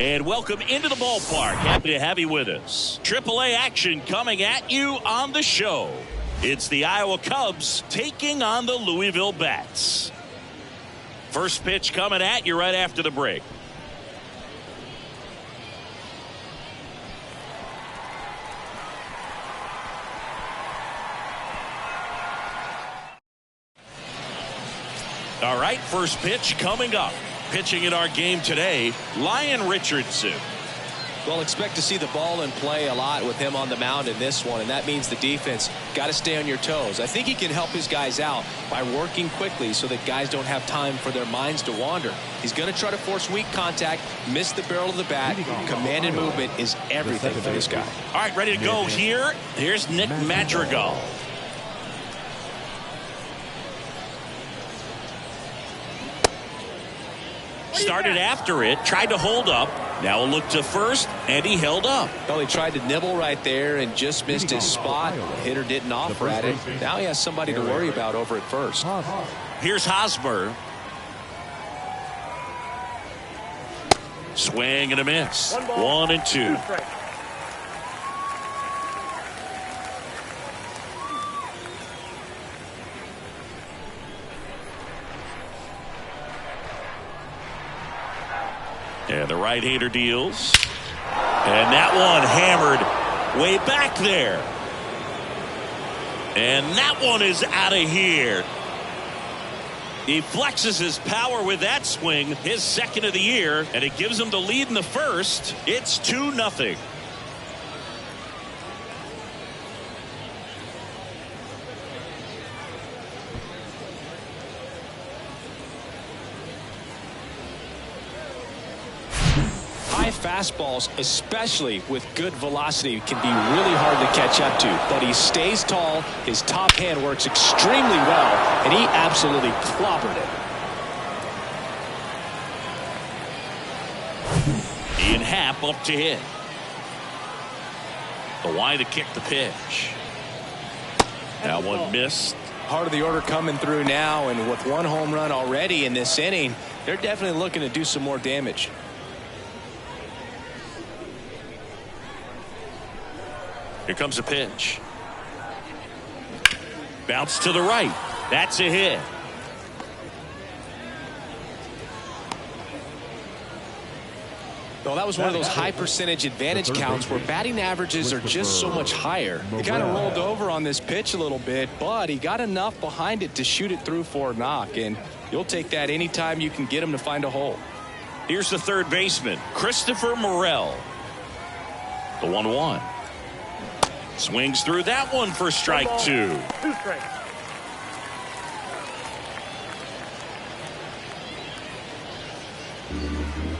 And welcome into the ballpark. Happy to have you with us. AAA action coming at you on the show. It's the Iowa Cubs taking on the Louisville Bats. First pitch coming at you right after the break. All right, first pitch coming up. Pitching in our game today, Lyon Richardson. Well, expect to see the ball in play a lot with him on the mound in this one, and that means the defense got to stay on your toes. I think he can help his guys out by working quickly so that guys don't have time for their minds to wander. He's going to try to force weak contact, miss the barrel of the bat. Command and movement is everything for this guy. All right, ready to go here. Here's Nick Madrigal. Started after it, tried to hold up. Now a look to first, and he held up. Well, he tried to nibble right there and just missed his spot. The hitter didn't offer at it. Now he has somebody to worry about over at first. Here's Hosmer. Swing and a miss. 1-2. And the right-hander deals. And that one hammered way back there. And that one is out of here. He flexes his power with that swing, his second of the year, and it gives him the lead in the first. It's 2-0. Fastballs, especially with good velocity, can be really hard to catch up to, but he stays tall. His top hand works extremely well, and he absolutely clobbered it. Ian Happ up to hit. The Y to kick the pitch. That one missed. Part of the order coming through now, and with one home run already in this inning, they're definitely looking to do some more damage. Here comes a pitch. Bounce to the right. That's a hit. Well, that was one of those high percentage advantage counts where batting averages are just so much higher. He kind of rolled over on this pitch a little bit, but he got enough behind it to shoot it through for a knock, and you'll take that anytime you can get him to find a hole. Here's the third baseman, Christopher Morel. The 1-1. Swings through that one for strike 2.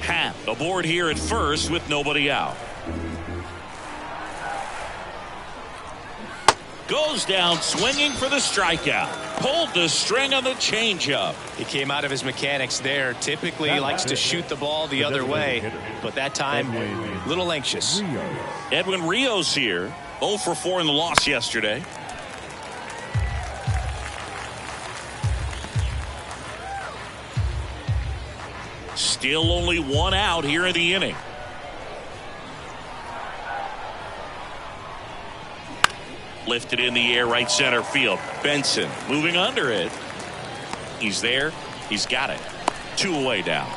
Happ aboard here at first with nobody out. Goes down swinging for the strikeout. Pulled the string on the changeup. He came out of his mechanics there. Typically he likes to shoot the ball the other way, but that time a little anxious. Edwin Rios here. 0 for 4 in the loss yesterday. Still only one out here in the inning. Lifted in the air right center field. Benson moving under it. He's there. He's got it. 2 away down.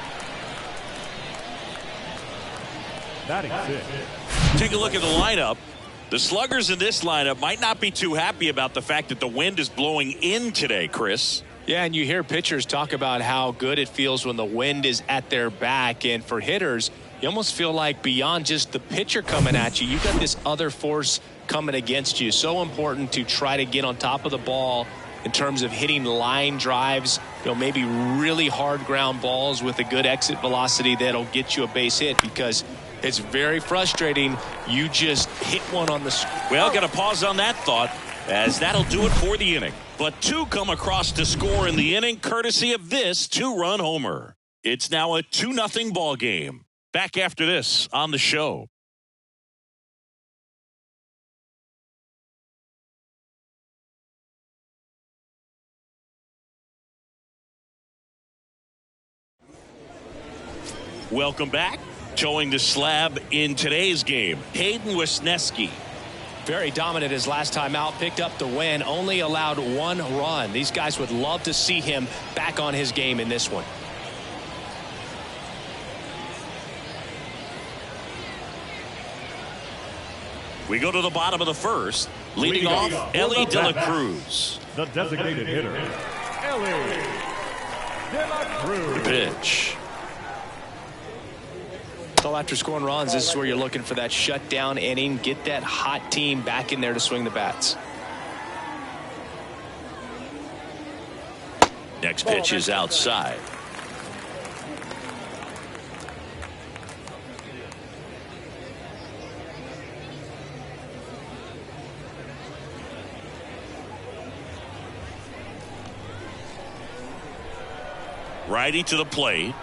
Take a look at the lineup. The sluggers in this lineup might not be too happy about the fact that the wind is blowing in today, Chris. Yeah, and you hear pitchers talk about how good it feels when the wind is at their back. And for hitters, you almost feel like beyond just the pitcher coming at you, you've got this other force coming against you. So important to try to get on top of the ball in terms of hitting line drives, maybe really hard ground balls with a good exit velocity that'll get you a base hit, because it's very frustrating. You just hit one on the... Well, got to pause on that thought, as that'll do it for the inning. But 2 come across to score in the inning, courtesy of this 2-run homer. It's now a 2-0 ball game. Back after this on the show. Welcome back. Towing the slab in today's game, Hayden Wesneski. Very dominant his last time out, picked up the win, only allowed 1 run. These guys would love to see him back on his game in this one. We go to the bottom of the first. Leading off, Elly De La Cruz. The designated hitter, Elly De La Cruz. The pitch. So after scoring runs, this is where you're looking for that shutdown inning. Get that hot team back in there to swing the bats. Next pitch is outside. Righty to the plate.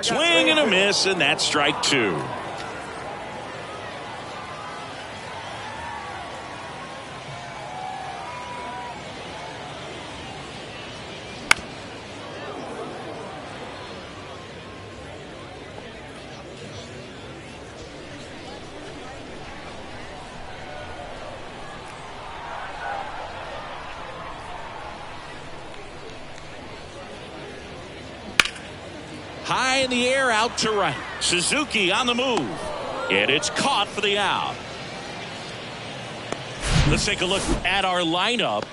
Swing and a miss, and that's strike 2. High in the air, out to right. Suzuki on the move. And it's caught for the out. Let's take a look at our lineup.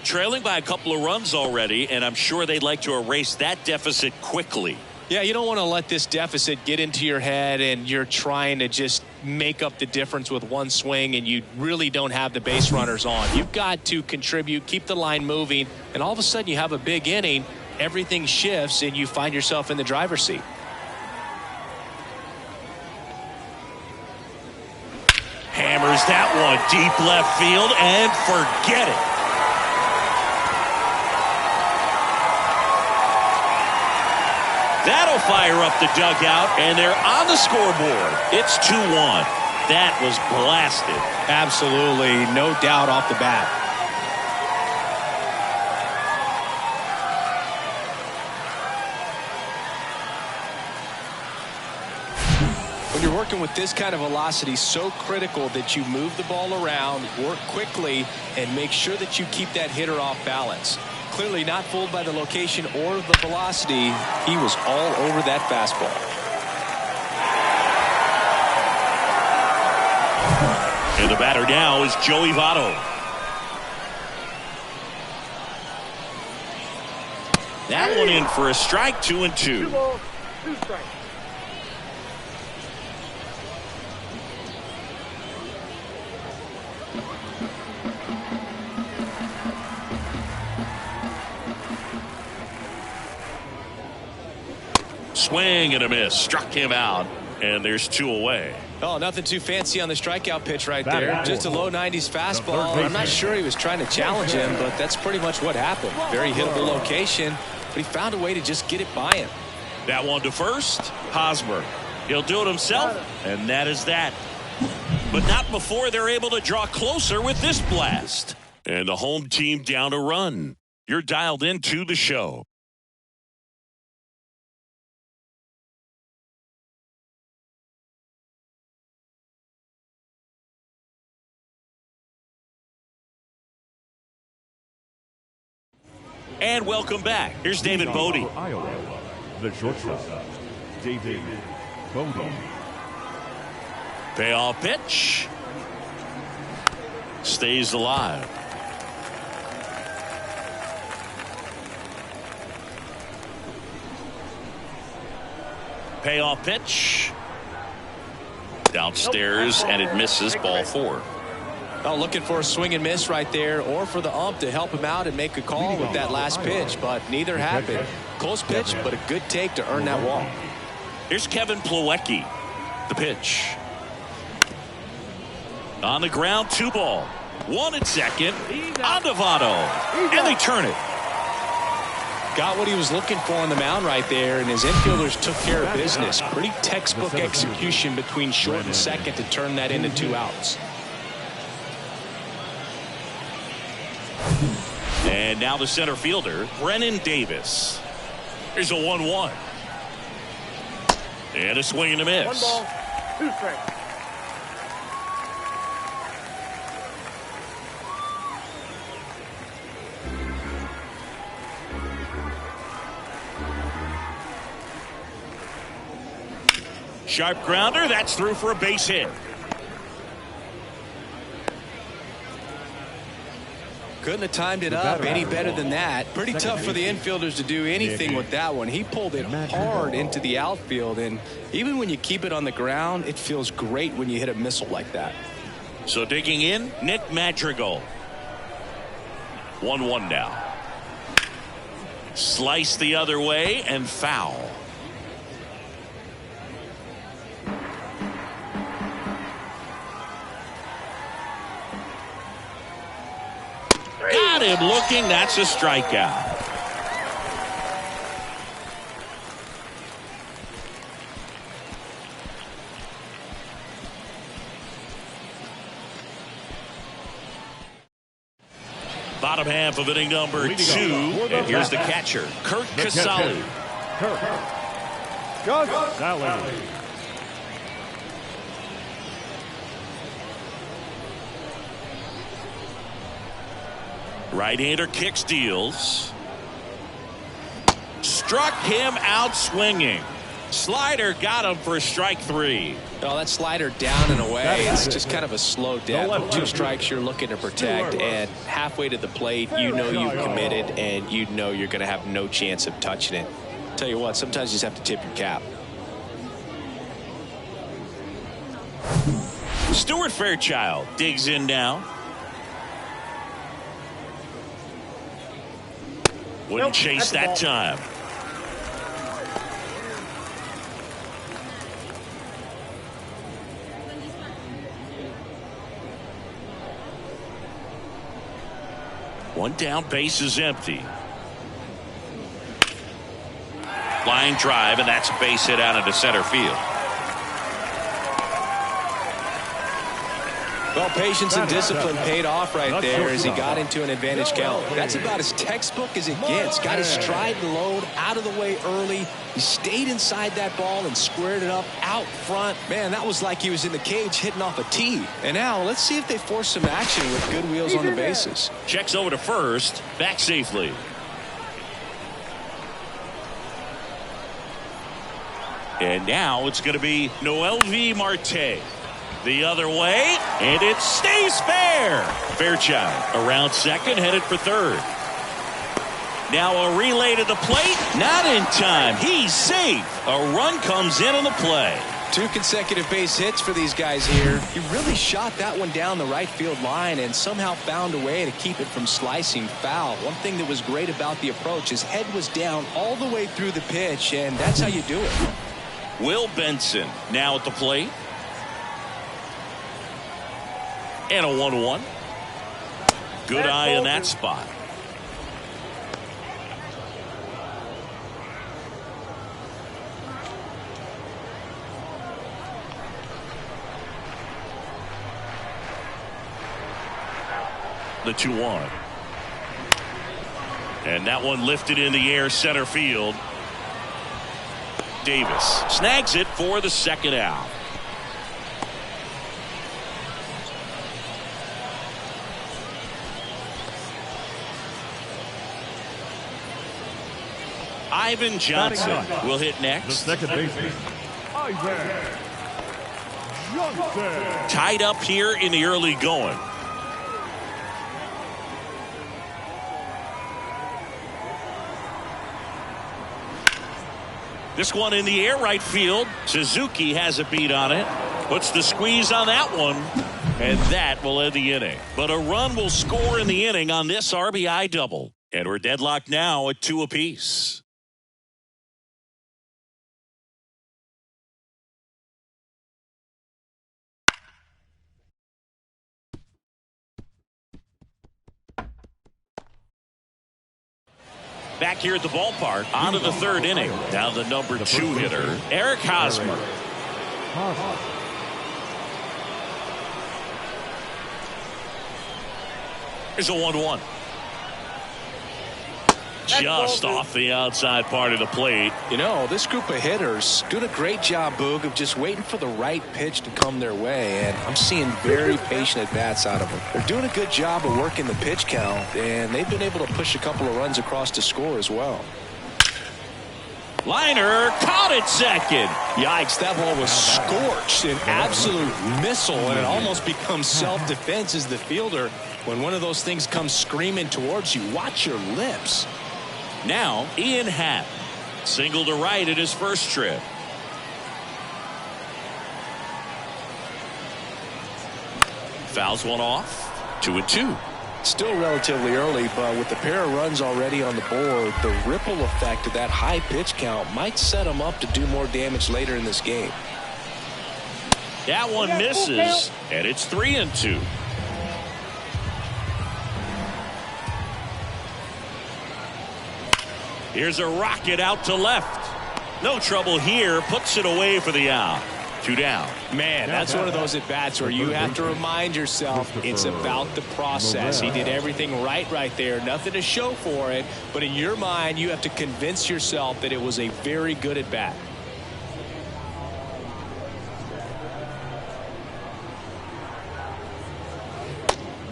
Trailing by a couple of runs already, and I'm sure they'd like to erase that deficit quickly. Yeah, you don't want to let this deficit get into your head and you're trying to just make up the difference with one swing and you really don't have the base runners on. You've got to contribute, keep the line moving, and all of a sudden you have a big inning. Everything shifts and you find yourself in the driver's seat. Hammers that one deep left field and forget it. That'll fire up the dugout, and they're on the scoreboard. It's 2-1. That was blasted. Absolutely, no doubt off the bat. When you're working with this kind of velocity, so critical that you move the ball around, work quickly, and make sure that you keep that hitter off balance. Clearly not fooled by the location or the velocity. He was all over that fastball. And the batter now is Joey Votto. That one in for a strike, 2-2. 2 balls, 2 strikes. Swing and a miss. Struck him out. And there's 2 away. Oh, nothing too fancy on the strikeout pitch right there. Just a low 90s fastball. I'm not sure he was trying to challenge him, but that's pretty much what happened. Very hittable location, but he found a way to just get it by him. That one to first. Hosmer. He'll do it himself, and that is that. But not before they're able to draw closer with this blast. And the home team down a run. You're dialed into the show. And welcome back. Here's David Bodie. Iowa, the shortstop, David Bodie. Payoff pitch. Stays alive. Payoff pitch. Downstairs, and it misses, ball 4. Oh, looking for a swing and miss right there, or for the ump to help him out and make a call with that last pitch, but neither happened. Close pitch, but a good take to earn that walk. Here's Kevin Plawecki. The pitch. On the ground, 2 ball. 1 at second. On to Votto. And they turn it. Got what he was looking for on the mound right there, and his infielders took care of business. Pretty textbook execution between short and second to turn that into 2 outs. And now the center fielder, Brennan Davis. Here's a 1-1. And a swing and a miss. 1 ball, 2 strikes. Sharp grounder. That's through for a base hit. Couldn't have timed it up any better than that. Pretty tough for the infielders to do anything with that one. He pulled it hard into the outfield, and even when you keep it on the ground, it feels great when you hit a missile like that. So digging in, Nick Madrigal. 1-1 now. Slice the other way and foul. Got him looking. That's a strikeout. Bottom half of inning number 2. And here's the catcher, Curt Casali. Curt Casali. Right-hander kicks, deals. Struck him out swinging. Slider got him for strike 3. Well, that slider down and away, it's just kind of a slow death. 2 strikes you're looking to protect, and halfway to the plate, you know you've committed, and you know you're going to have no chance of touching it. Tell you what, sometimes you just have to tip your cap. Stuart Fairchild digs in now. Wouldn't chase that time. One down, base is empty. Line drive, and that's a base hit out into center field. Well, patience and discipline paid off right there as he got into an advantage count. That's about as textbook as it gets. Got his stride and load out of the way early. He stayed inside that ball and squared it up out front. Man, that was like he was in the cage hitting off a tee. And now let's see if they force some action with good wheels on the bases. Checks over to first, back safely. And now it's going to be Noelvi Marte. The other way, and it stays fair. Fairchild around second, headed for third. Now a relay to the plate, not in time. He's safe. A run comes in on the play. 2 consecutive base hits for these guys here. He really shot that one down the right field line and somehow found a way to keep it from slicing foul. One thing that was great about the approach, his head was down all the way through the pitch, and that's how you do it. Will Benson now at the plate. And a 1-1. Good eye in that spot. The 2-1. And that one lifted in the air center field. Davis snags it for the second out. Ivan Johnson will hit next. The second baseman, Ivan Johnson. Tied up here in the early going. This one in the air right field. Suzuki has a beat on it. Puts the squeeze on that one. And that will end the inning. But a run will score in the inning on this RBI double. And we're deadlocked now at 2 apiece. Back here at the ballpark, on to the third inning. Now the number 2 hitter, Eric Hosmer. Here's a 1-1. just off the outside part of the plate. You know, this group of hitters doing a great job, Boog, of just waiting for the right pitch to come their way, and I'm seeing very patient at-bats out of them. They're doing a good job of working the pitch count, and they've been able to push a couple of runs across to score as well. Liner caught it second. Yikes, that ball was scorched, an absolute missile, and it almost becomes self-defense as the fielder. When one of those things comes screaming towards you, watch your lips. Now, Ian Happ. Single to right at his first trip. Fouls one off. 2-2. Still relatively early, but with the pair of runs already on the board, the ripple effect of that high pitch count might set them up to do more damage later in this game. That one misses, and it's 3-2. Here's a rocket out to left. No trouble here. Puts it away for the out. 2 down. Man, that's one of those at-bats where you have to remind yourself it's about the process. He did everything right there. Nothing to show for it. But in your mind, you have to convince yourself that it was a very good at-bat.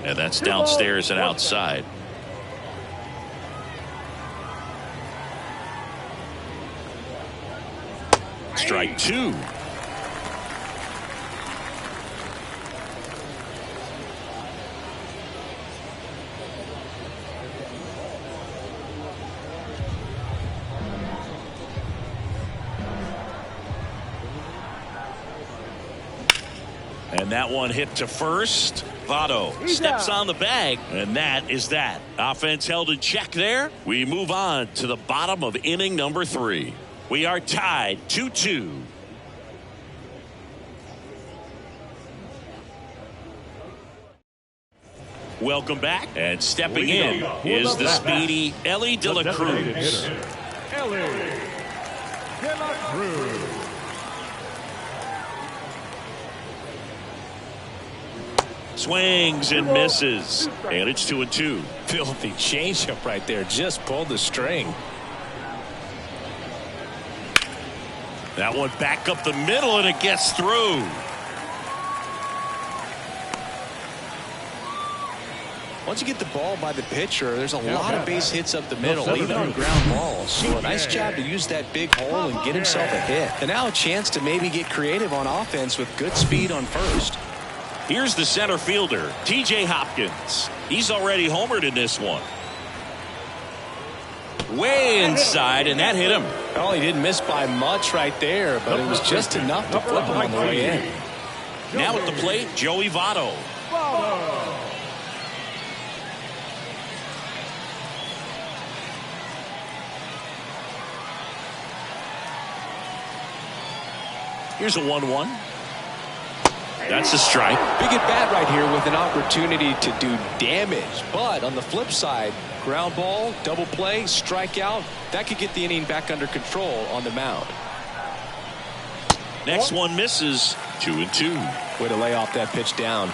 And that's downstairs and outside. Strike 2. And that one hit to first. Votto steps on the bag, and that is that. Offense held in check there. We move on to the bottom of inning number 3. We are tied 2-2. Welcome back, and stepping in is the speedy Elly De La Cruz. Elly De La Cruz. Swings and misses, and it's 2-2. Filthy changeup right there. Just pulled the string. That one back up the middle, and it gets through. Once you get the ball by the pitcher, there's a lot of base hits up the middle, even on ground balls. So a nice job to use that big hole and get himself a hit. And now a chance to maybe get creative on offense with good speed on first. Here's the center fielder, T.J. Hopkins. He's already homered in this one. Way inside, and that hit him. Well, he didn't miss by much right there, but it was just enough to flip him on the way in. Now at the plate, Joey Votto. Here's a 1-1. That's a strike. Big at bat right here with an opportunity to do damage. But on the flip side, ground ball, double play, strikeout, that could get the inning back under control on the mound. Next one misses. 2-2. Way to lay off that pitch down.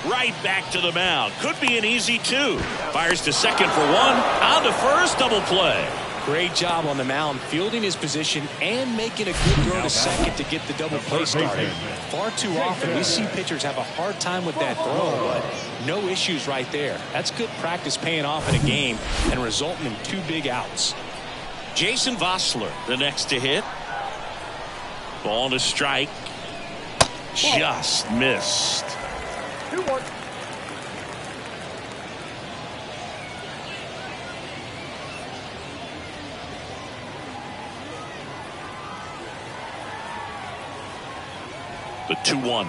Right back to the mound. Could be an easy 2. Fires to second for 1. On to first, double play. Great job on the mound, fielding his position and making a good throw to second to get the double play started. Far too often we see pitchers have a hard time with that throw, but no issues right there. That's good practice paying off in a game and resulting in 2 big outs. Jason Vosler, the next to hit. Ball to strike. Just missed. 2-1. The 2-1.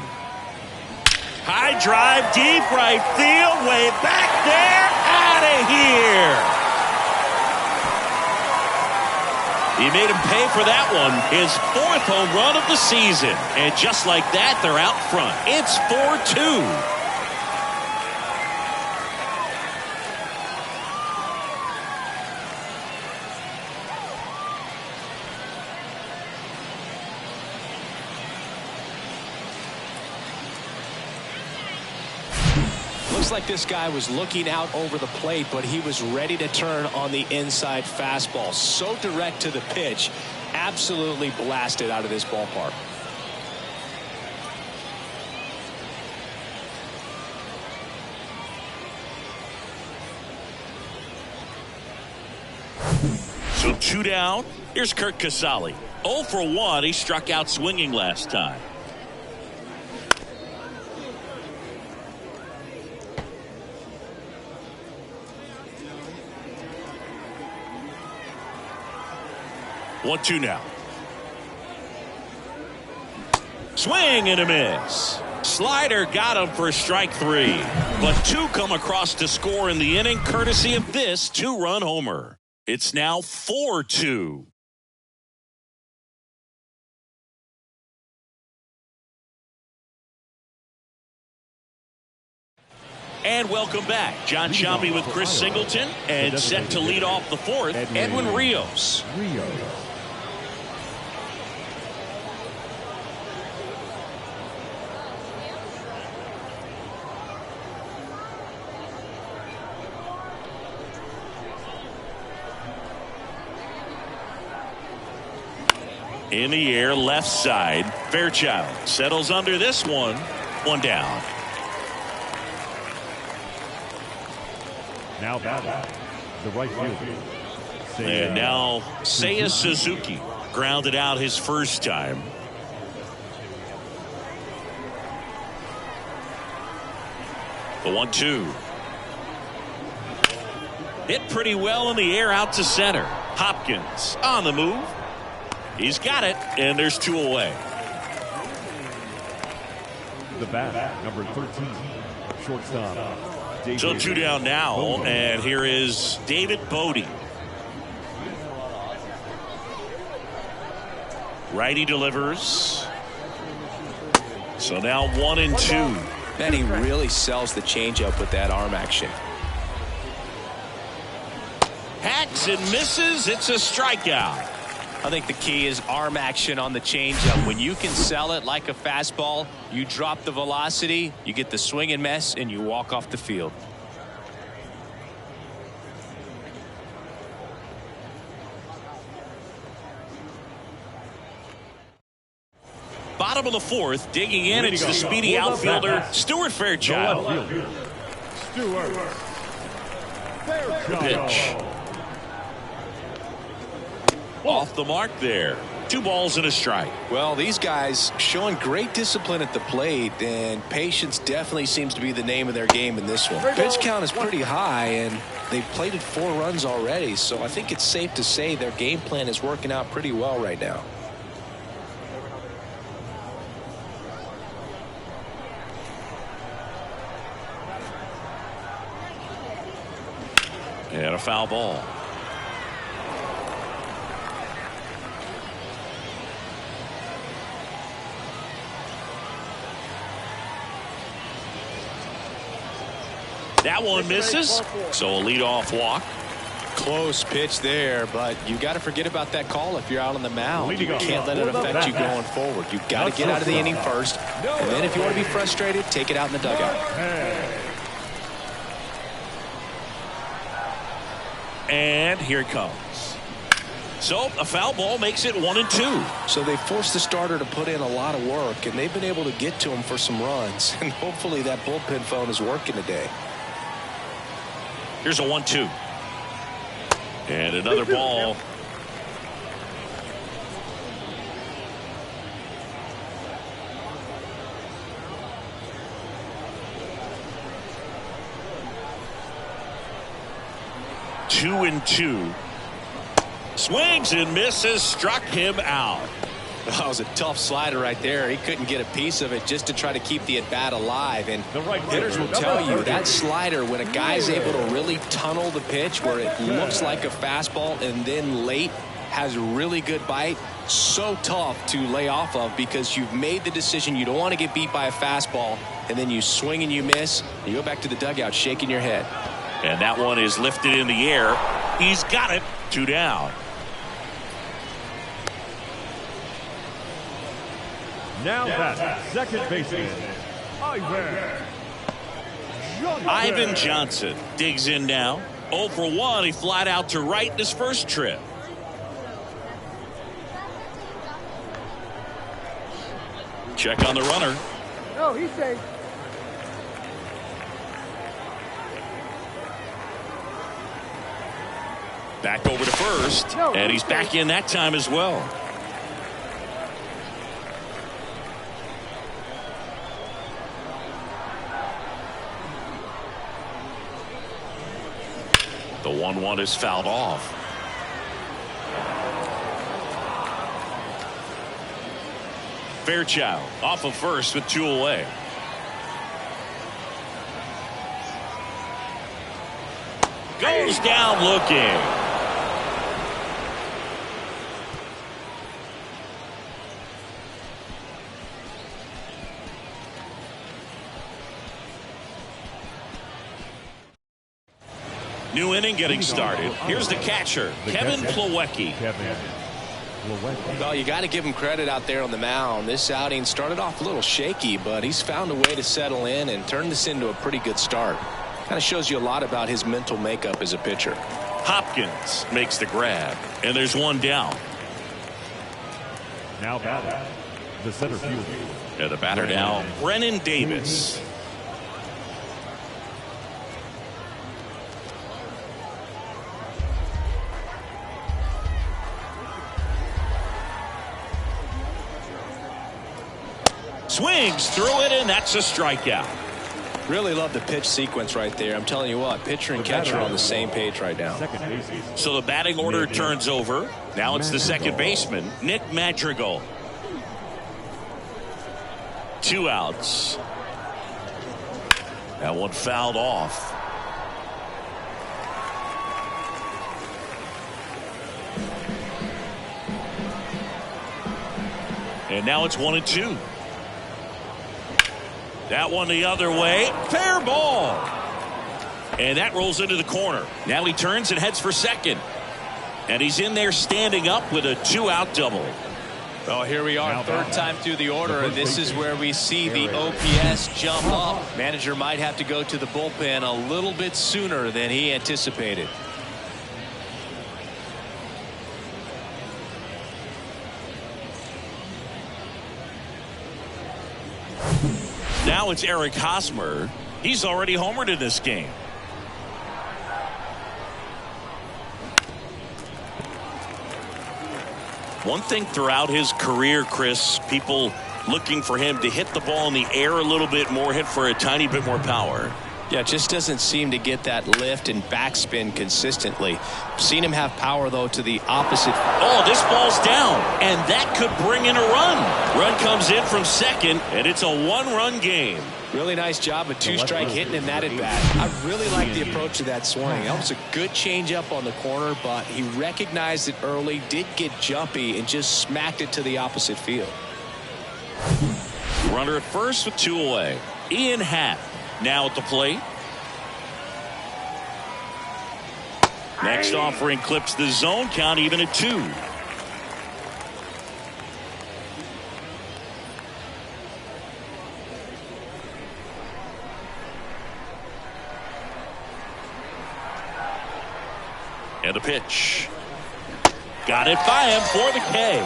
High drive, deep right field, way back there, out of here. He made him pay for that one. His 4th home run of the season. And just like that, they're out front. It's 4-2. Looks like this guy was looking out over the plate, but he was ready to turn on the inside fastball. So direct to the pitch. Absolutely blasted out of this ballpark. So 2 down. Here's Curt Casali. 0 for 1. He struck out swinging last time. One, 2 now. Swing and a miss. Slider got him for strike 3. But 2 come across to score in the inning courtesy of this 2-run homer. It's now 4-2. And welcome back. Jon Sciambi with Chris Singleton, and set to lead off the fourth, Edwin Rios. In the air, left side. Fairchild settles under this one. 1 down. Now batting, the right fielder. And now Seiya Suzuki grounded out his first time. The 1-2. Hit pretty well in the air out to center. Hopkins on the move. He's got it, and there's 2 away. The bat, number 13, shortstop. So 2 down now, and here is David Bote. Righty delivers. So now 1-2. Man, he really sells the changeup with that arm action. Hacks and misses. It's a strikeout. I think the key is arm action on the changeup. When you can sell it like a fastball, you drop the velocity, you get the swing and miss, and you walk off the field. Bottom of the fourth, digging in, it's the speedy outfielder, Stuart Fairchild. Stuart Fairchild. Pitch. Off the mark there. 2 balls and a strike. Well, these guys showing great discipline at the plate, and patience definitely seems to be the name of their game in this one. Pitch count is pretty high, and they've plated 4 runs already, so I think it's safe to say their game plan is working out pretty well right now. And a foul ball. That one misses, so a leadoff walk. Close pitch there, but you got to forget about that call if you're out on the mound. You can't let it affect you going forward. You've got to get out of the inning first, and then if you want to be frustrated, take it out in the dugout. And here it comes. So a foul ball makes it 1-2. So they forced the starter to put in a lot of work, and they've been able to get to him for some runs. And hopefully that bullpen phone is working today. Here's a 1-2. And another ball. Two and 2. Swings and misses, struck him out. That was a tough slider right there. He couldn't get a piece of it just to try to keep the at-bat alive. And hitters will tell you that slider, when a guy's able to really tunnel the pitch where it looks like a fastball and then late has a really good bite, so tough to lay off of because you've made the decision you don't want to get beat by a fastball, and then you swing and you miss, and you go back to the dugout shaking your head. And that one is lifted in the air. He's got it. 2 down. Now that second baseman, Ivan Ivan Johnson digs in now. 0 for 1. He flied out to right in his first trip. Check on the runner. No, he's safe. Back over to first. And he's back in that time as well. The 1-1 is fouled off. Fairchild off of first with 2 away. Goes down looking. New inning getting started. Here's the catcher, Kevin Plawecki. Well, you got to give him credit out there on the mound. This outing started off a little shaky, but he's found a way to settle in and turn this into a pretty good start. Kind of shows you a lot about his mental makeup as a pitcher. Hopkins makes the grab, and there's one down. Now batting, the center fielder. Yeah, the batter now, Brennan Davis. Swings through it, and that's a strikeout. Really love the pitch sequence right there. I'm telling you what, pitcher and catcher are on the same page right now. So the batting order turns over. Now it's the second baseman, Nick Madrigal. 2 outs. That one fouled off. And now it's 1-2. That one the other way. Fair ball. And that rolls into the corner. Now he turns and heads for second. And he's in there standing up with a 2-out double. Well, here we are, third time through the order, and this is where we see the OPS jump up. Manager might have to go to the bullpen a little bit sooner than he anticipated. Now it's Eric Hosmer. He's already homered in this game. One thing throughout his career, Chris, people looking for him to hit the ball in the air a little bit more, hit for a tiny bit more power. Yeah, just doesn't seem to get that lift and backspin consistently. Seen him have power, though, to the opposite. Oh, this ball's down, and that could bring in a run. Run comes in from second, and it's a 1-run game. Really nice job of 2-strike hitting in that at bat. I really like the approach of that swing. That was a good changeup on the corner, but he recognized it early, did get jumpy, and just smacked it to the opposite field. Runner at first with 2 away. Ian Happ now at the plate. Next offering clips the zone count even at 2. And the pitch. Got it by him for the K.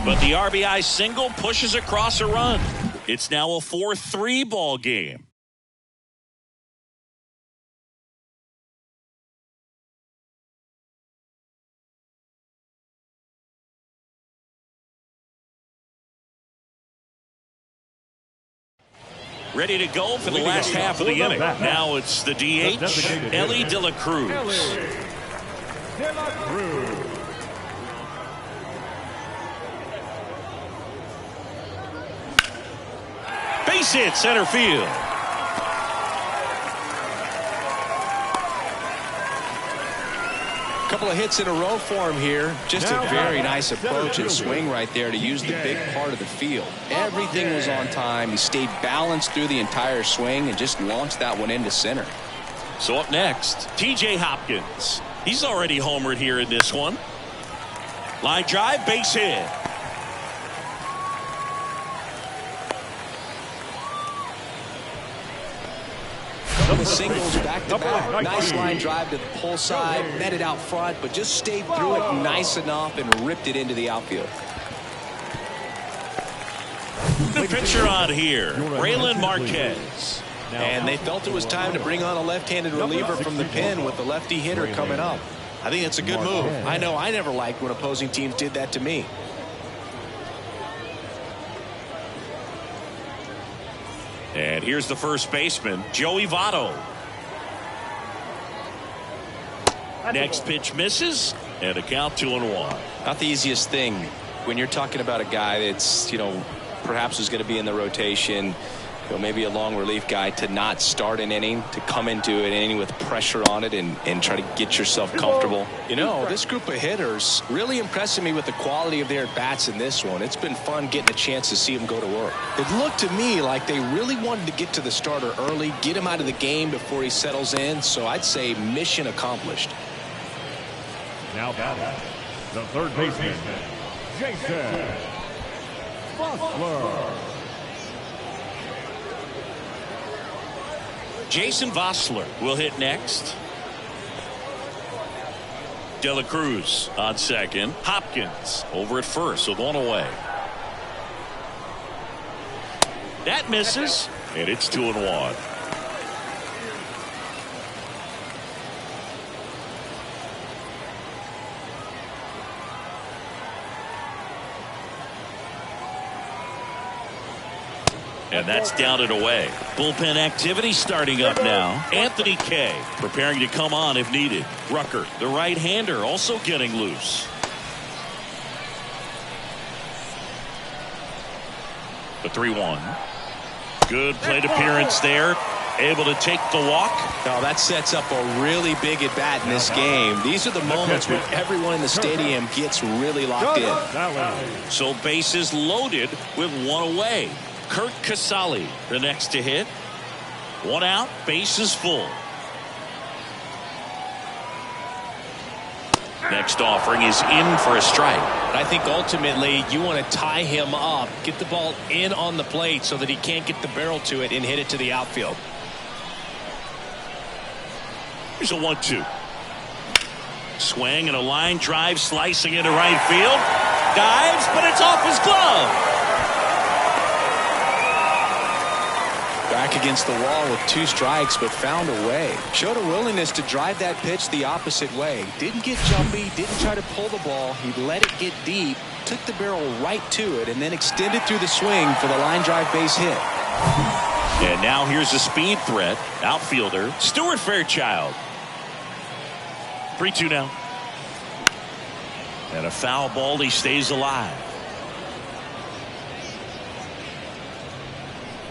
But the RBI single pushes across a run. It's now a 4-3 ball game. Ready to go for the last half of the inning. Now it's the DH, Elly De La Cruz. De La Cruz. Base hit center field. Couple of hits in a row for him here. Just a very nice approach and swing right there to use the big part of the field. Everything was on time. He stayed balanced through the entire swing and just launched that one into center. So up next, T.J. Hopkins. He's already homered here in this one. Line drive, base hit. of singles back-to-back. Nice line drive to the pull side, met it out front, but just stayed through it nice enough and ripped it into the outfield. The pitcher on here, Brailyn Marquez. And they felt it was time to bring on a left-handed reliever from the pen with the lefty hitter coming up. I think it's a good move. I know I never liked when opposing teams did that to me. And here's the first baseman, Joey Votto. Next pitch misses, and a count 2-1. Not the easiest thing when you're talking about a guy that's, perhaps is going to be in the rotation, maybe a long relief guy, to not start an inning, to come into an inning with pressure on it and try to get yourself comfortable. This group of hitters really impressing me with the quality of their at-bats in this one. It's been fun getting a chance to see them go to work. It looked to me like they really wanted to get to the starter early, get him out of the game before he settles in, so I'd say mission accomplished. Now batting, the third baseman, Jason Vosler. Jason Vosler will hit next. De La Cruz on second. Hopkins over at first with one away. That misses, and it's 2-1. And that's down and away. Bullpen activity starting up now. Anthony Kay preparing to come on if needed. Rucker, the right-hander, also getting loose. The 3-1. Good plate appearance there. Able to take the walk. Oh, that sets up a really big at-bat in this game. These are the moments where everyone in the stadium gets really locked in. So bases loaded with one away. Curt Casali, the next to hit. One out, bases full. Next offering is in for a strike. I think ultimately you want to tie him up, get the ball in on the plate so that he can't get the barrel to it and hit it to the outfield. Here's a 1-2. Swing and a line drive slicing into right field. Dives, but it's off his glove. Back against the wall with 2 strikes, but found a way. Showed a willingness to drive that pitch the opposite way. Didn't get jumpy, didn't try to pull the ball. He let it get deep, took the barrel right to it, and then extended through the swing for the line drive base hit. And now here's a speed threat. Outfielder, Stuart Fairchild. 3-2 now. And a foul ball, he stays alive.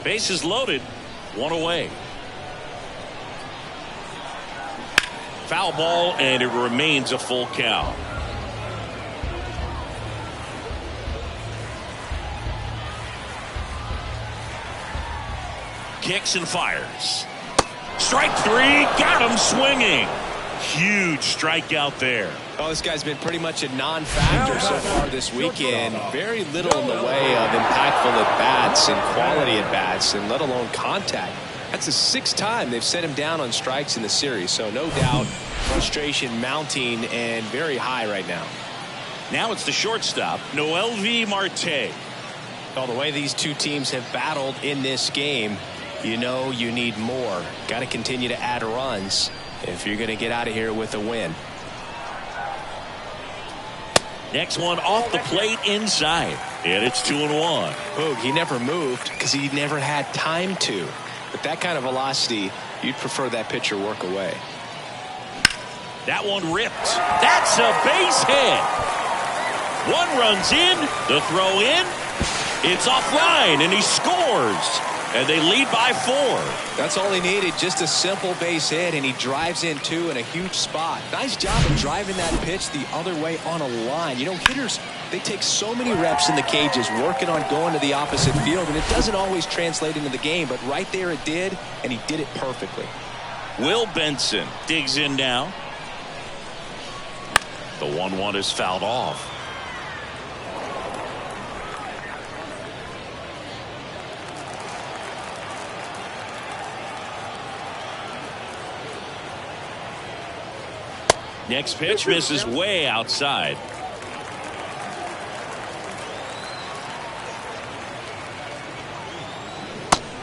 Bases loaded, one away. Foul ball, and it remains a full count. Kicks and fires. Strike 3, got him swinging. Huge strikeout there. Oh, this guy's been pretty much a non-factor so far this weekend. Very little in the way of impactful at-bats and quality at-bats, and let alone contact. That's the 6th time they've set him down on strikes in the series, so no doubt frustration mounting and very high right now. Now it's the shortstop, Noelvi Marte. Well, the way these two teams have battled in this game, you know you need more. Got to continue to add runs if you're going to get out of here with a win. Next one off the plate inside, and it's 2-1. Boog, he never moved because he never had time to. With that kind of velocity, you'd prefer that pitcher work away. That one ripped. That's a base hit. One runs in, the throw in. It's offline, and he scores. And they lead by 4. That's all he needed, just a simple base hit, and he drives in 2 in a huge spot. Nice job of driving that pitch the other way on a line. You know, hitters, they take so many reps in the cages working on going to the opposite field, and it doesn't always translate into the game, but right there it did, and he did it perfectly. Will Benson digs in now. The 1-1 is fouled off. Next pitch misses way outside.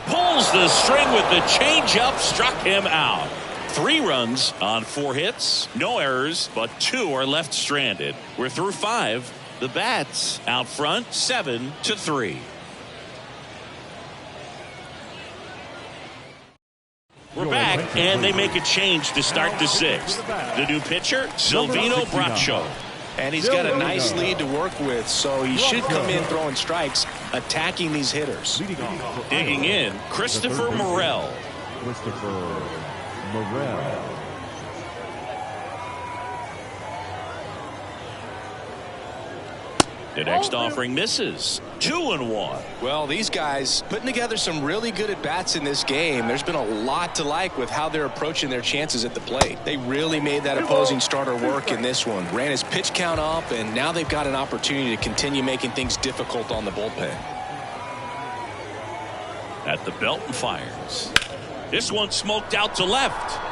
Pulls the string with the changeup, struck him out. 3 runs on 4 hits, no errors, but 2 are left stranded. We're through 5. The Bats out front 7-3. We're back, and they make a change to start the 6th. The new pitcher, Silvino Bracho. And he's got a nice lead to work with, so he should come in throwing strikes, attacking these hitters. Digging in, Christopher Morel. Christopher Morel. The next offering misses. 2-1. Well, these guys putting together some really good at-bats in this game. There's been a lot to like with how they're approaching their chances at the plate. They really made that opposing starter work in this one. Ran his pitch count up, and now they've got an opportunity to continue making things difficult on the bullpen. At the belt and fires. This one smoked out to left.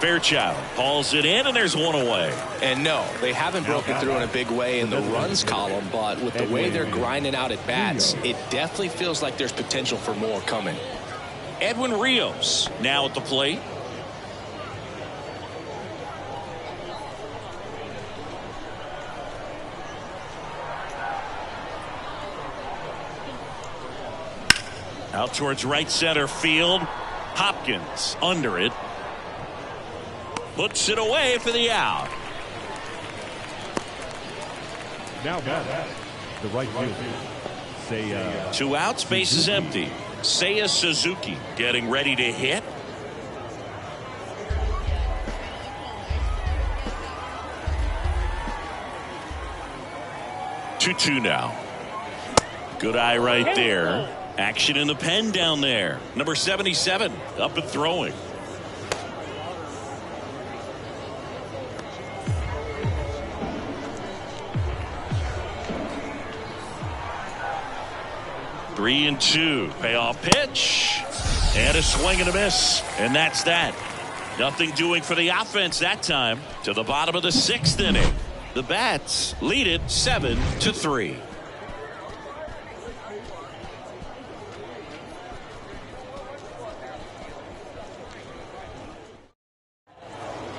Fairchild hauls it in, and there's 1 away. And no, they haven't broken through in a big way in the runs column, but with the way they're grinding out at bats, it definitely feels like there's potential for more coming. Edwin Rios now at the plate. Out towards right center field. Hopkins under it. Puts it away for the out. Now back, the right fielder, Seiya. 2 outs, base is empty. Seiya Suzuki getting ready to hit. Two now. Good eye right there. Action in the pen down there. Number 77 up and throwing. Three and 2. Payoff pitch. And a swing and a miss. And that's that. Nothing doing for the offense that time. To the bottom of the 6th inning. The Bats lead it 7-3.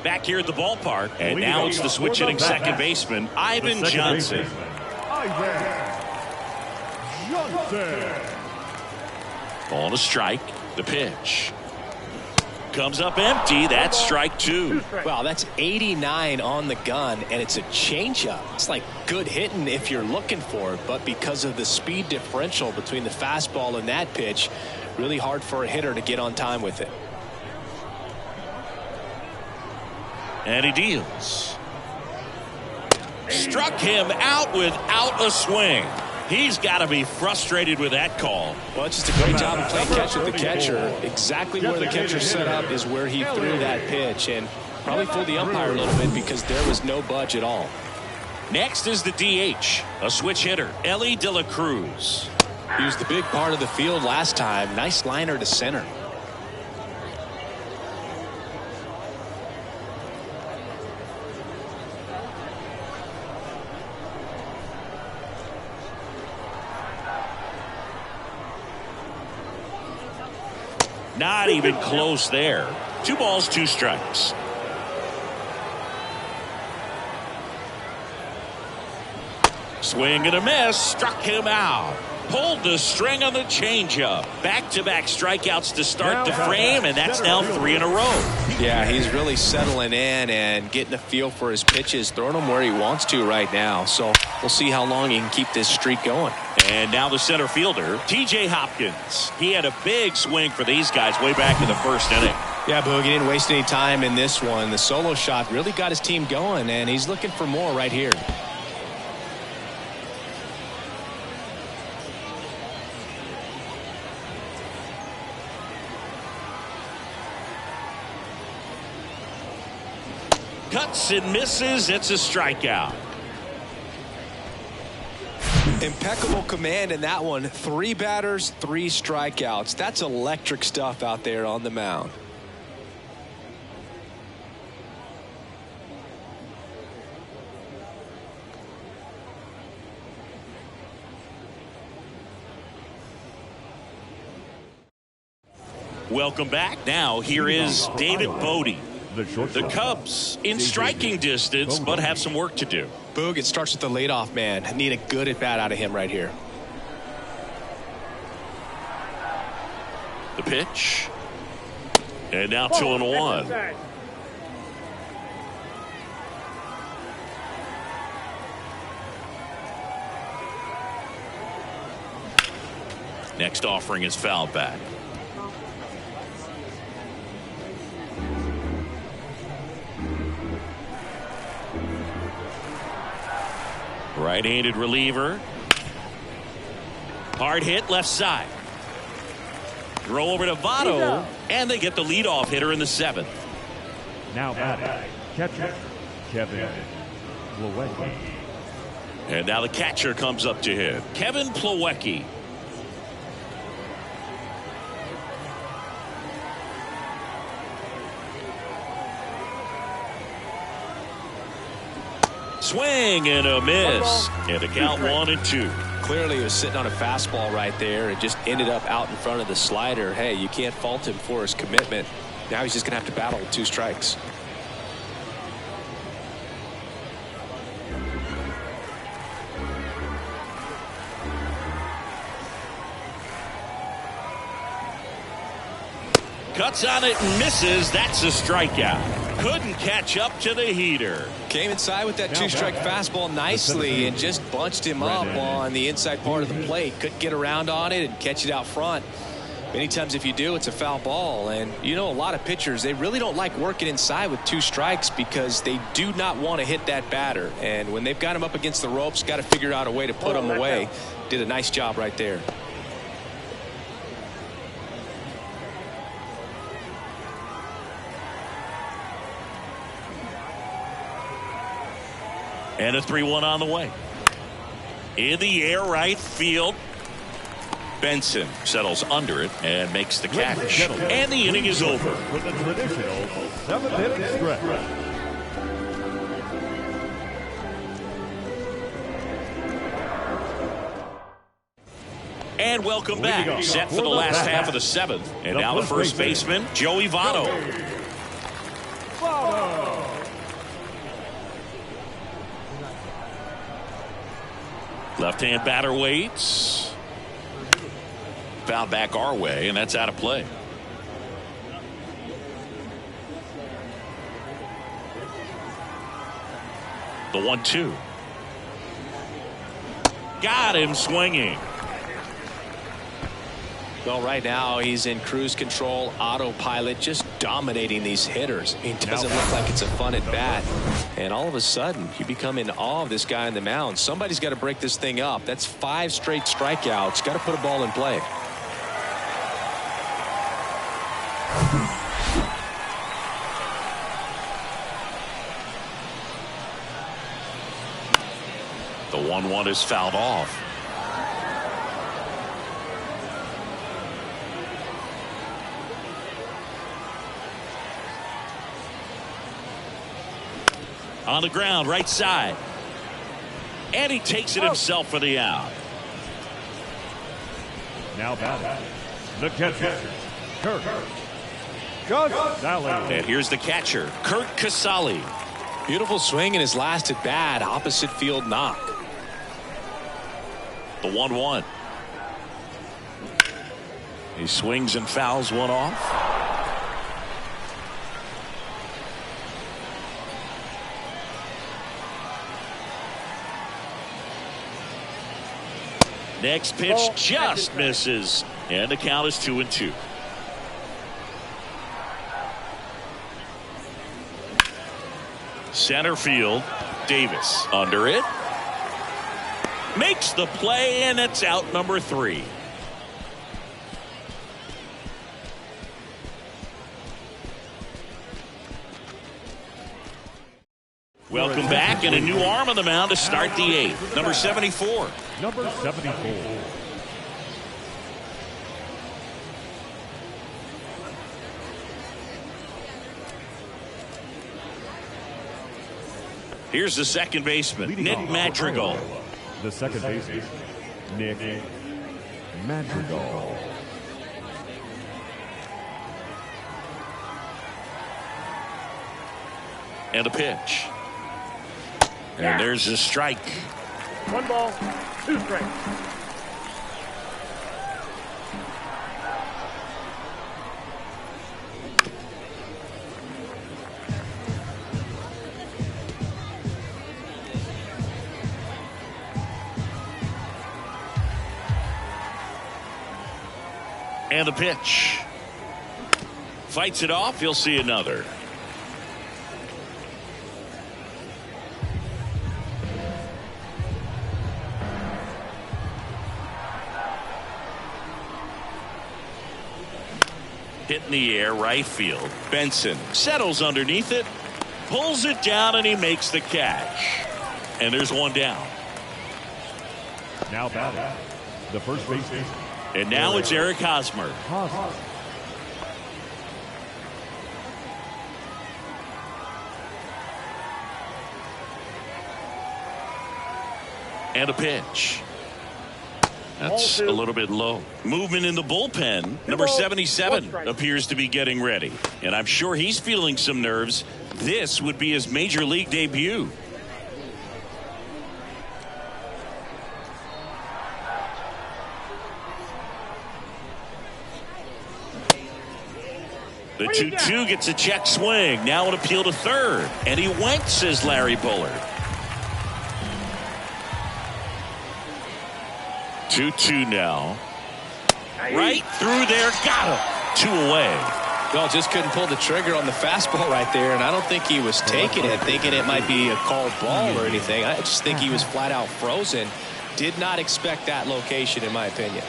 Back here at the ballpark. And now it's the switch hitting second baseman, Ivan Johnson. Ball to strike. The pitch comes up empty. That's strike 2. Wow, that's 89 on the gun, and it's a changeup. It's like good hitting if you're looking for it, but because of the speed differential between the fastball and that pitch, really hard for a hitter to get on time with it. And he deals. Struck him out without a swing. He's got to be frustrated with that call. Well, it's just a great job of playing catch with the catcher. Exactly where the catcher set up is where he threw that pitch, and probably fooled the umpire a little bit because there was no budge at all. Next is the DH, a switch hitter, Elly De La Cruz. He was the big part of the field last time. Nice liner to center. Not even close there. 2 balls, 2 strikes. Swing and a miss. Struck him out. Pulled the string on the changeup. Back-to-back strikeouts to start the frame, and that's now 3 in a row. Yeah, he's really settling in and getting a feel for his pitches, throwing them where he wants to right now. So we'll see how long he can keep this streak going. And now the center fielder, T.J. Hopkins. He had a big swing for these guys way back in the 1st inning. Yeah, Boog, he didn't waste any time in this one. The solo shot really got his team going, and he's looking for more right here. Cuts and misses. It's a strikeout. Impeccable command in that one. 3 batters, 3 strikeouts. That's electric stuff out there on the mound. Welcome back. Now here is David Bote. The Cubs in striking distance, but have some work to do. Boog, it starts with the leadoff man. I need a good at-bat out of him right here. The pitch. And now 2-1. Next offering is fouled back. Right-handed reliever. Hard hit left side. Throw over to Votto, and they get the leadoff hitter in the 7th. Now batting, catcher Kevin Plawecki. And now the catcher comes up to him, Kevin Plawecki. Swing and a miss. And the count 1-2. Clearly he was sitting on a fastball right there and just ended up out in front of the slider. Hey, you can't fault him for his commitment. Now he's just going to have to battle with 2 strikes. Cuts on it and misses. That's a strikeout. Couldn't catch up to the heater. Came inside with that 2-strike fastball nicely and just bunched him up on the inside part of the plate. Couldn't get around on it and catch it out front. Many times if you do, it's a foul ball. And you know, a lot of pitchers, they really don't like working inside with 2 strikes because they do not want to hit that batter. And when they've got him up against the ropes, got to figure out a way to put him away. Did a nice job right there. And a 3-1 on the way. In the air right field. Benson settles under it and makes the catch. And the inning is over. With the traditional 7th-inning stretch. And welcome back. Set for the last half of the 7th. And now the first baseman, Joey Votto. Left-hand batter waits. Foul back our way, and that's out of play. The 1-2. Got him swinging. Well, right now he's in cruise control, autopilot, just dominating these hitters. It doesn't look like it's a fun at bat. And all of a sudden, you become in awe of this guy on the mound. Somebody's got to break this thing up. That's 5 straight strikeouts. Got to put a ball in play. The 1-1 is fouled off. On the ground, right side. And he takes it himself for the out. Now batting, the catcher, Curt Casali. And here's the catcher, Curt Casali. Beautiful swing in his last at bat, opposite field knock. The 1-1. He swings and fouls one off. Next pitch just misses. And the count is 2-2. Center field. Davis under it. Makes the play, and it's out number 3. Welcome back, and a new arm on the mound to start the 8th. Number 74. Number 74. Here's the second baseman, Nick Madrigal. The second baseman, Nick Madrigal. And a pitch. And there's a strike. 1 ball, 2 strikes. And a pitch. Fights it off. You'll see another. Hit in the air, right field. Benson settles underneath it, pulls it down, and he makes the catch. And there's one down. Now batting, the first baseman. And now it's Eric Hosmer. And a pitch. That's a little bit low. Movement in the bullpen. Number 77 appears to be getting ready. And I'm sure he's feeling some nerves. This would be his major league debut. The 2-2 gets a check swing. Now an appeal to third. And he went, says Larry Bullard. 2-2 now. Right through there. Got him. 2 away. Well, just couldn't pull the trigger on the fastball right there, and I don't think he was taking it, thinking it might be a called ball or anything. I just think he was flat out frozen. Did not expect that location, in my opinion.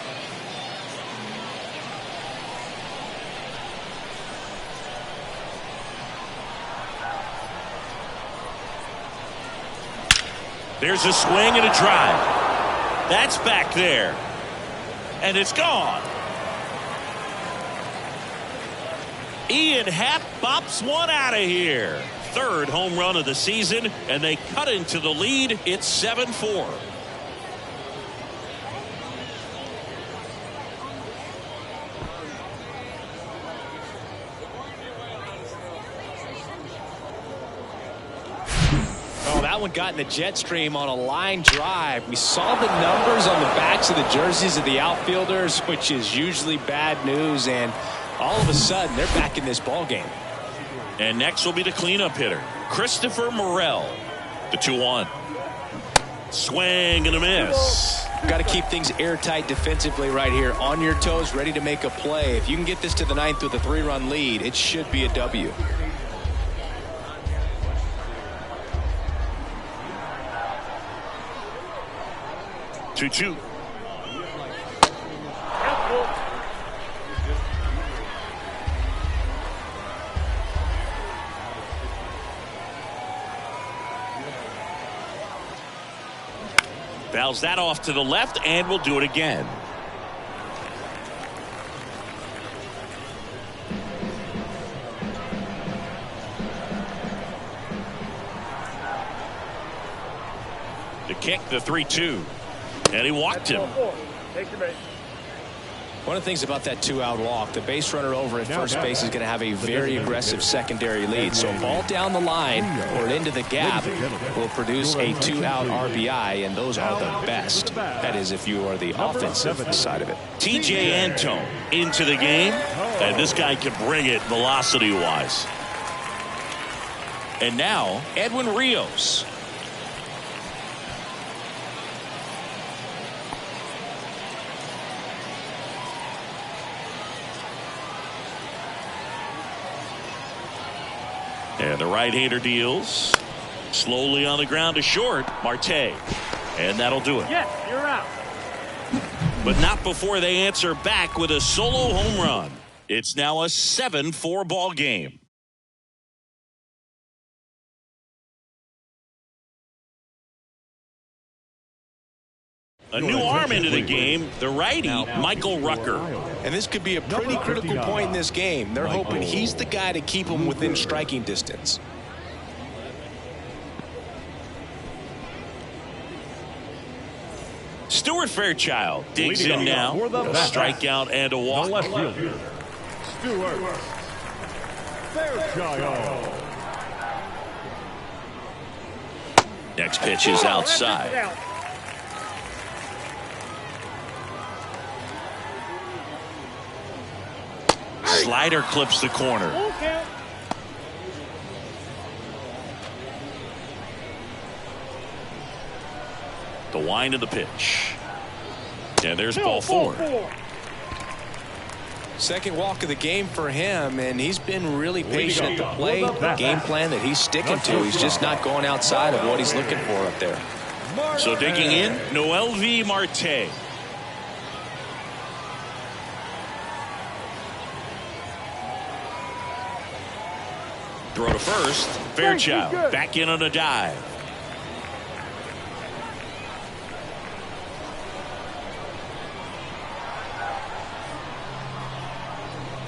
There's a swing and a drive. That's back there. And it's gone. Ian Happ bops one out of here. Third home run of the season, and they cut into the lead. It's 7-4. That one got in the jet stream on a line drive. We saw the numbers on the backs of the jerseys of the outfielders, which is usually bad news, and all of a sudden they're back in this ball game. And next will be the cleanup hitter, Christopher Morel. The 2-1. Swing and a miss. Got to keep things airtight defensively right here, on your toes, ready to make a play. If you can get this to the ninth with a 3-run lead, it should be a W. Two. Fouls that off to the left, and we'll do it again. The kick, the 3-2. And he walked him. One of the things about that 2-out walk, the base runner over at first base is going to have a very aggressive secondary lead. So ball down the line or into the gap will produce a 2-out RBI, and those are the best. That is if you are the offensive side of it. TJ Antone into the game, and this guy can bring it velocity-wise. And now Edwin Rios. And the right-hander deals. Slowly on the ground to short. Marte. And that'll do it. Yes, you're out. But not before they answer back with a solo home run. It's now a 7-4 ball game. A new arm into the game, the righty, Michael Rucker. And this could be a pretty critical point in this game. They're hoping he's the guy to keep them within striking distance. Stuart Fairchild digs in now. A strikeout and a walk. The left fielder, Stuart Fairchild. Next pitch is outside. Slider clips the corner. The wind of the pitch. And there's ball four. Second walk of the game for him, and he's been really patient at the plate. The game plan that he's sticking to. He's just not going outside of what he's looking for up there. So digging in, Noelvi Marte. Throw to first. Fairchild back in on a dive.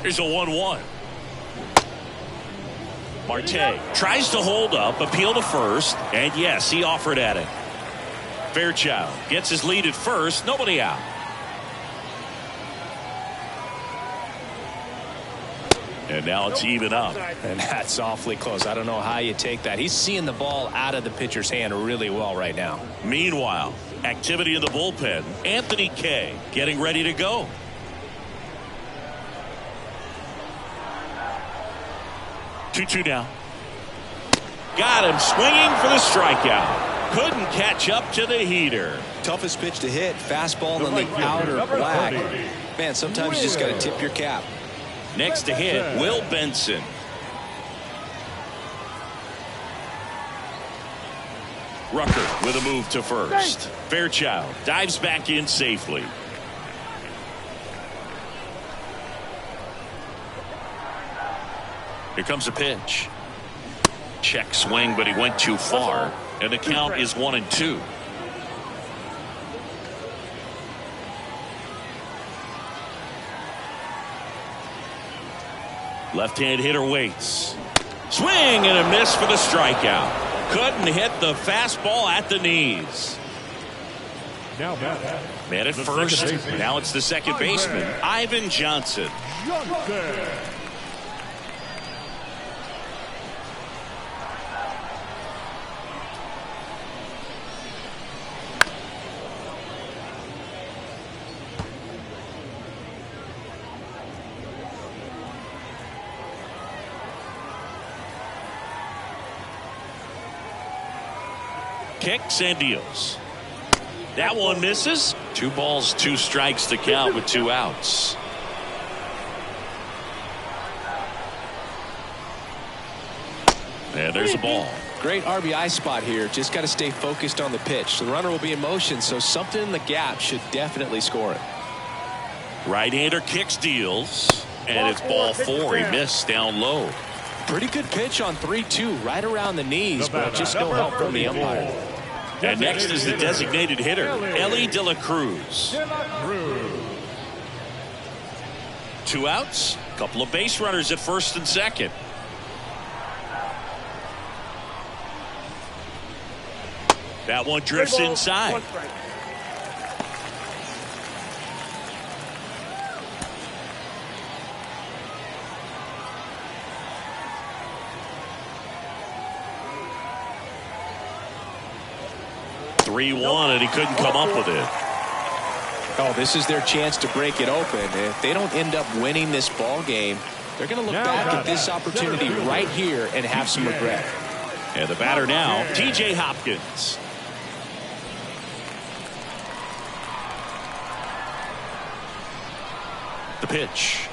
Here's a 1-1. Marte tries to hold up, appeal to first, and yes, he offered at it. Fairchild gets his lead at first, nobody out. And now it's even up. And that's awfully close. I don't know how you take that. He's seeing the ball out of the pitcher's hand really well right now. Meanwhile, activity in the bullpen. Anthony Kay getting ready to go. Two now. Got him swinging for the strikeout. Couldn't catch up to the heater. Toughest pitch to hit. Fastball on the outer black. Man, sometimes you just got to tip your cap. Next to hit, Will Benson. Rucker with a move to first. Fairchild dives back in safely. Here comes a pitch. Check swing, but he went too far. And the count is 1-2. Left-hand hitter waits. Swing and a miss for the strikeout. Couldn't hit the fastball at the knees. Now Man at first. Now it's the second baseman, Ivan Johnson. Kicks and deals. That one misses. 2 balls, 2 strikes to count with 2 outs. And there's a ball. Great RBI spot here. Just got to stay focused on the pitch. The runner will be in motion, so something in the gap should definitely score it. Right-hander kicks, deals, and it's ball 4. He missed down low. Pretty good pitch on 3-2, right around the knees, but just no help from the umpire. And next is the designated hitter, Elly De La Cruz. 2 outs, couple of base runners at first and second. That one drifts inside. (3-1) and he couldn't come up with it. Oh, this is their chance to break it open. If they don't end up winning this ball game, they're going to look back at this opportunity right here and have some regret. And the batter now, T.J. Hopkins. The pitch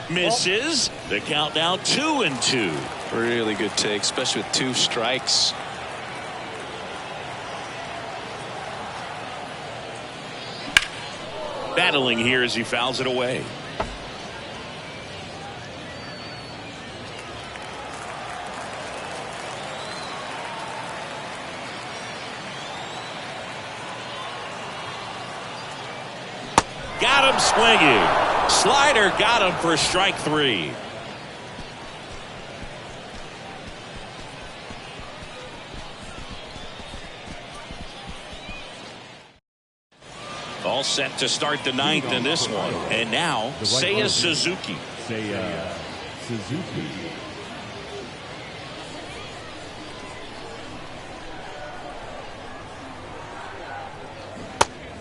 misses. The count now 2-2. Really good take, especially with 2 strikes. Battling here as he fouls it away. Got him swinging. Slider got him for strike 3. All set to start the 9th in this one. And now, Seiya Suzuki. Seiya Suzuki.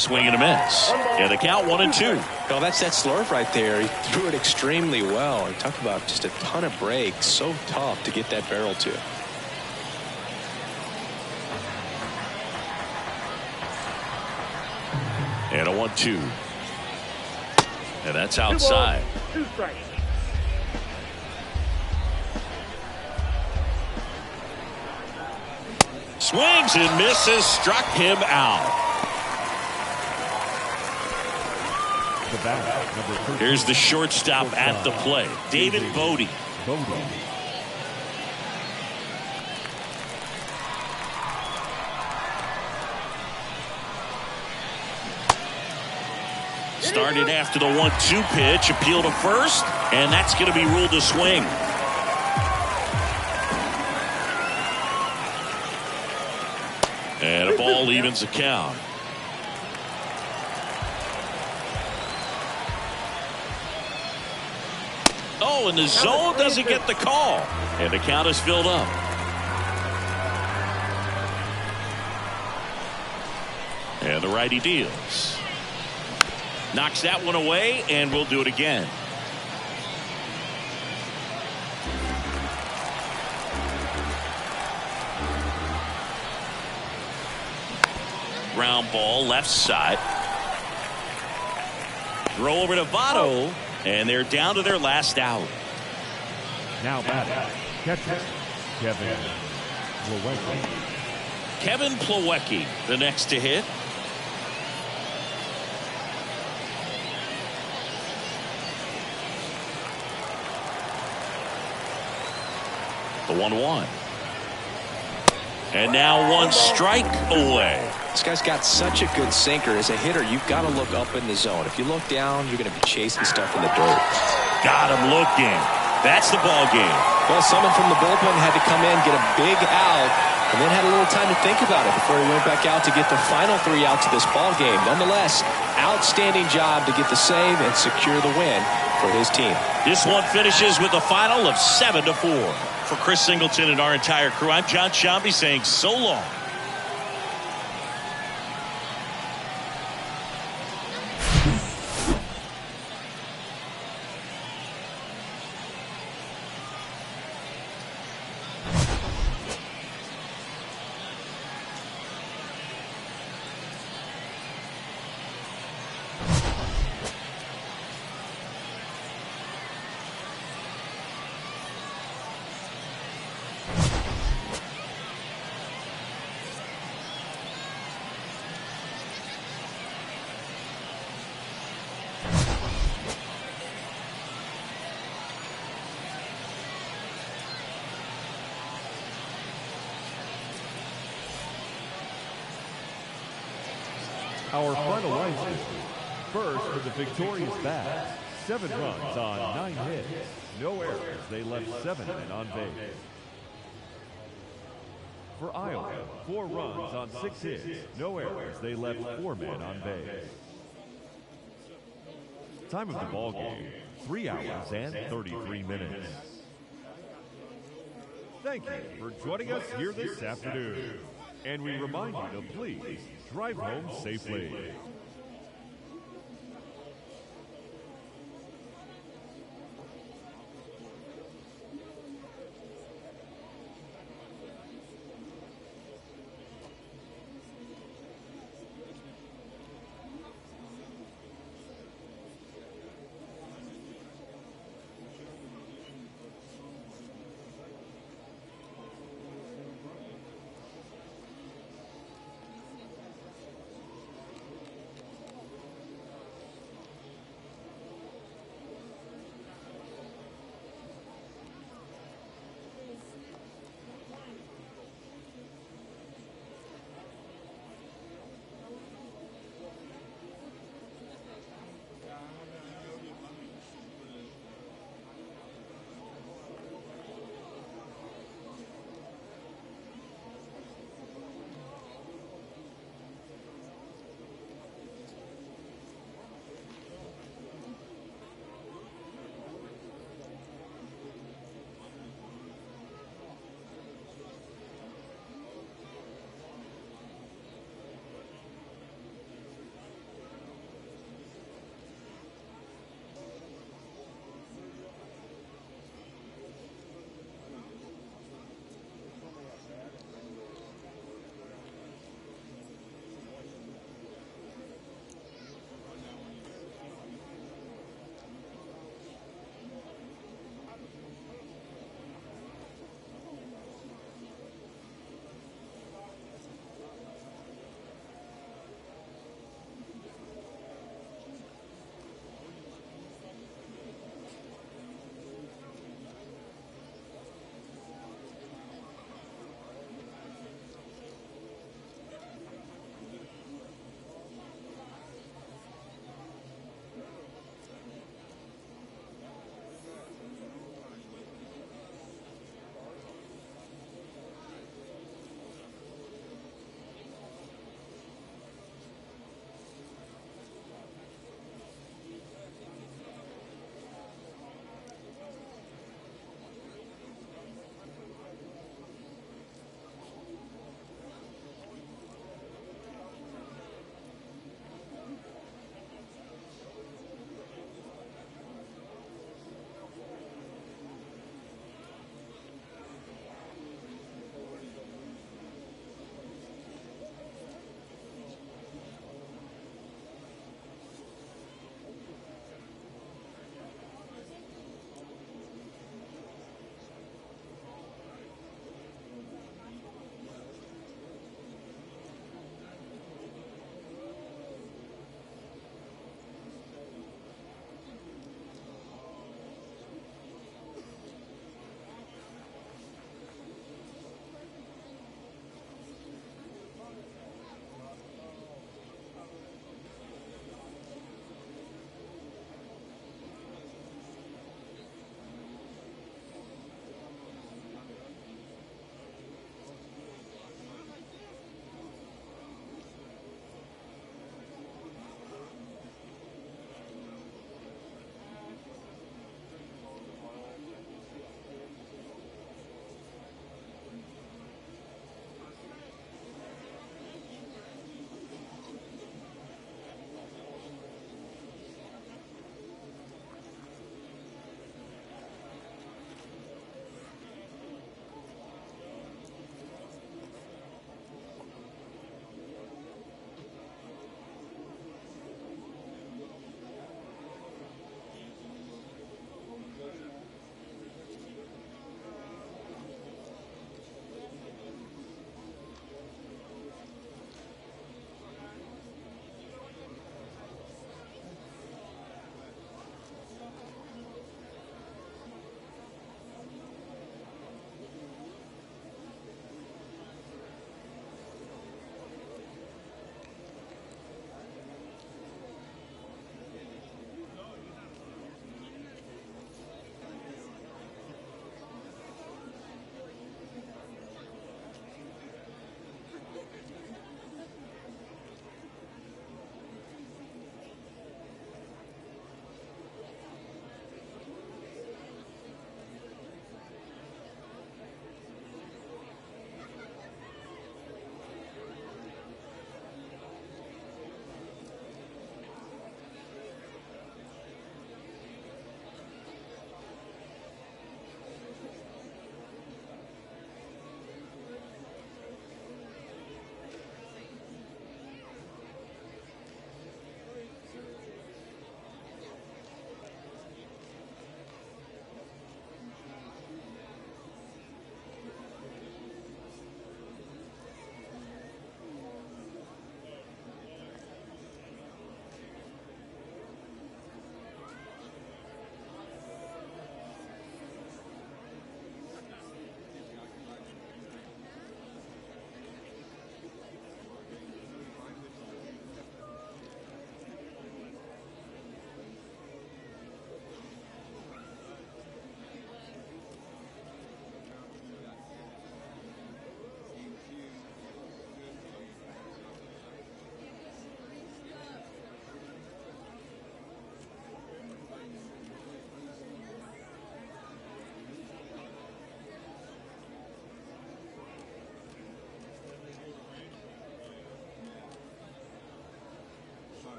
Swing and a miss. And the count 1-2. Well, that's that slurve right there. He threw it extremely well. And talk about just a ton of breaks. So tough to get that barrel to. And a 1-2. And that's outside. 2 strikes. Swings and misses. Struck him out. Here's the shortstop at the plate, David Bote. Started after the 1-2 pitch, appeal to first, and that's going to be ruled a swing. And a ball evens the count. Oh, and the zone doesn't get the call. And the count is filled up. And the righty deals. Knocks that one away, and we'll do it again. Ground ball left side. Throw over to Votto. And they're down to their last out. Now batting, catcher, Kevin Plawecki. Kevin Plawecki, the next to hit. The 1-1. And now one strike away. This guy's got such a good sinker. As a hitter, you've got to look up in the zone. If you look down, you're going to be chasing stuff in the dirt. Got him looking. That's the ball game. Well, someone from the bullpen had to come in, get a big out, and then had a little time to think about it before he went back out to get the final 3 outs of this ball game. Nonetheless, outstanding job to get the save and secure the win for his team. This one finishes with a final of 7-4. For Chris Singleton and our entire crew, I'm John Sciambi saying so long. Our final line score. First for the victorious Bats, 7 runs on 9 hits. No errors. They left 7 men on base. For Iowa, 4 runs on 6 hits. No errors. They left 4 men on base. Time of the ball game, 3 hours and 33 minutes. Thank you for joining us here this afternoon. And we remind you to please drive home safely.